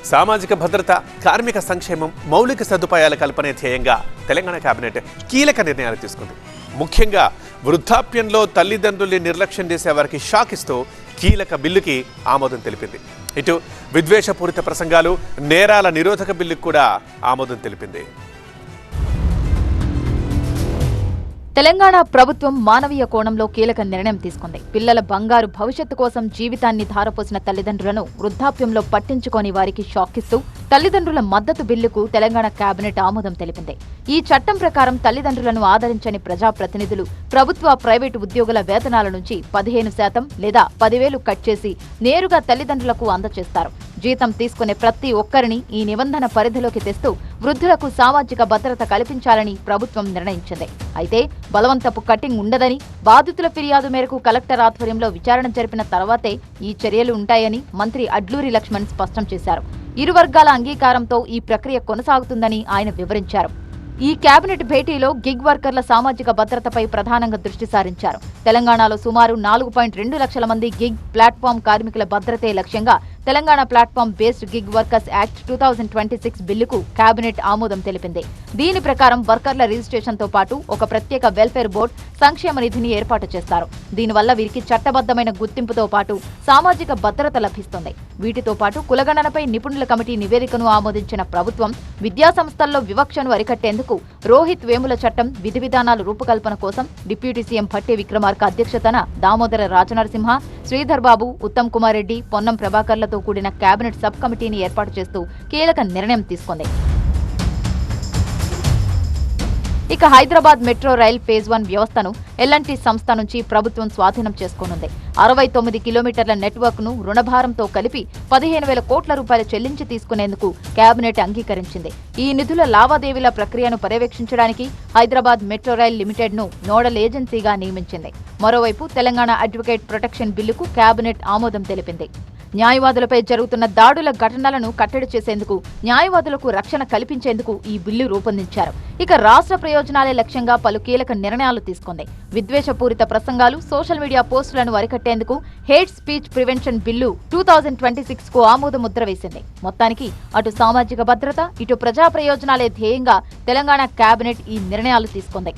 సామాజిక భద్రత, కార్మిక సంక్షేమం, మౌలిక సదుపాయాల కల్పనే ధ్యేయంగా తెలంగాణ కేబినెట్ కీలక నిర్ణయాలు తీసుకుంది. ముఖ్యంగా వృద్ధాప్యంలో తల్లిదండ్రుల్ని నిర్లక్ష్యం చేసే వారికి షాక్ ఇస్తూ కీలక బిల్లుకి ఆమోదం తెలిపింది. ఇటు విద్వేషపూరిత ప్రసంగాలు, నేరాల నిరోధక బిల్లుకు కూడా ఆమోదం తెలిపింది. తెలంగాణ ప్రభుత్వం మానవీయ కోణంలో కీలక నిర్ణయం తీసుకుంది. పిల్లల బంగారు భవిష్యత్తు కోసం జీవితాన్ని ధారపోసిన తల్లిదండ్రులను వృద్ధాప్యంలో పట్టించుకోని వారికి షాక్ ఇస్తూ తల్లిదండ్రుల మద్దతు బిల్లుకు తెలంగాణ కేబినెట్ ఆమోదం తెలిపింది. ఈ చట్టం ప్రకారం తల్లిదండ్రులను ఆదరించని ప్రజాప్రతినిధులు ప్రభుత్వ, ప్రైవేటు ఉద్యోగుల వేతనాల నుంచి 15% లేదా 10,000 కట్ చేసి నేరుగా తల్లిదండ్రులకు అందజేస్తారు. జీతం తీసుకునే ప్రతి ఒక్కరిని ఈ నిబంధన పరిధిలోకి తెస్తూ వృద్ధులకు సామాజిక భద్రత కల్పించాలని ప్రభుత్వం నిర్ణయించింది. అయితే బలవంతపు కటింగ్ ఉండదని, బాధితుల ఫిర్యాదు మేరకు కలెక్టర్ ఆధ్వర్యంలో విచారణ జరిపిన తర్వాతే ఈ చర్యలు ఉంటాయని మంత్రి అడ్లూరి లక్ష్మణ్ స్పష్టం చేశారు. ఇరు వర్గాల అంగీకారంతో ఈ ప్రక్రియ కొనసాగుతుందని ఆయన వివరించారు. ఈ కేబినెట్ భేటీలో గిగ్ వర్కర్ల సామాజిక భద్రతపై ప్రధానంగా దృష్టి సారించారు. తెలంగాణలో సుమారు 4.2 లక్షల మంది గిగ్ ప్లాట్ఫామ్ కార్మికుల భద్రతే లక్ష్యంగా Telangana platform based gig workers act 2026 బిల్లుకు కేబినెట్ ఆమోదం తెలిపింది. దీని ప్రకారం వర్కర్ల రిజిస్ట్రేషన్తో పాటు ఒక ప్రత్యేక వెల్ఫేర్ బోర్డు, సంక్షేమ నిధిని ఏర్పాటు చేస్తారు. దీనివల్ల వీరికి చట్టబద్దమైన గుర్తింపుతో పాటు సామాజిక భద్రత లభిస్తుంది. వీటితో పాటు కులగణనపై నిపుణుల కమిటీ నివేదికను ఆమోదించిన ప్రభుత్వం విద్యా సంస్థల్లో వివక్షను అరికట్టేందుకు రోహిత్ వేముల చట్టం విధి విధానాల రూపకల్పన కోసం డిప్యూటీ సీఎం భట్టి విక్రమార్క అధ్యక్షతన దామోదర రాజనరసింహ, శ్రీధర్ బాబు, ఉత్తమ్ కుమార్ రెడ్డి, పొన్నం ప్రభాకర్లతో కూడిన కేబినెట్ సబ్ కమిటీని ఏర్పాటు చేస్తూ కీలక నిర్ణయం తీసుకుంది. ఇక హైదరాబాద్ మెట్రో రైల్ ఫేజ్ 1 వ్యవస్థను ఎల్ఎన్టీ సంస్థ నుంచి ప్రభుత్వం స్వాధీనం చేసుకోనుంది. 69 కిలోమీటర్ల నెట్వర్క్ ను రుణభారంతో కలిపి 15,000 కోట్ల రూపాయలు చెల్లించి తీసుకునేందుకు కేబినెట్ అంగీకరించింది. ఈ నిధుల లావాదేవీల ప్రక్రియను పర్యవేక్షించడానికి హైదరాబాద్ మెట్రో రైల్ లిమిటెడ్ ను నోడల్ ఏజెన్సీగా నియమించింది. మరోవైపు తెలంగాణ అడ్వకేట్ ప్రొటెక్షన్ బిల్లుకు కేబినెట్ ఆమోదం తెలిపింది. న్యాయవాదులపై జరుగుతున్న దాడుల ఘటనలను కట్టడి చేసేందుకు, న్యాయవాదులకు రక్షణ కల్పించేందుకు ఈ బిల్లు రూపొందించారు. ఇక రాష్ట్ర ప్రయోజనాలే లక్ష్యంగా పలు కీలక నిర్ణయాలు తీసుకుంది. విద్వేషపూరిత ప్రసంగాలు, సోషల్ మీడియా పోస్టులను అరికట్టేందుకు హేట్ స్పీచ్ ప్రివెన్షన్ బిల్లు 2026 కు ఆమోద ముద్ర వేసింది. మొత్తానికి అటు సామాజిక భద్రత, ఇటు ప్రజా ప్రయోజనాలే ధ్యేయంగా తెలంగాణ కేబినెట్ ఈ నిర్ణయాలు తీసుకుంది.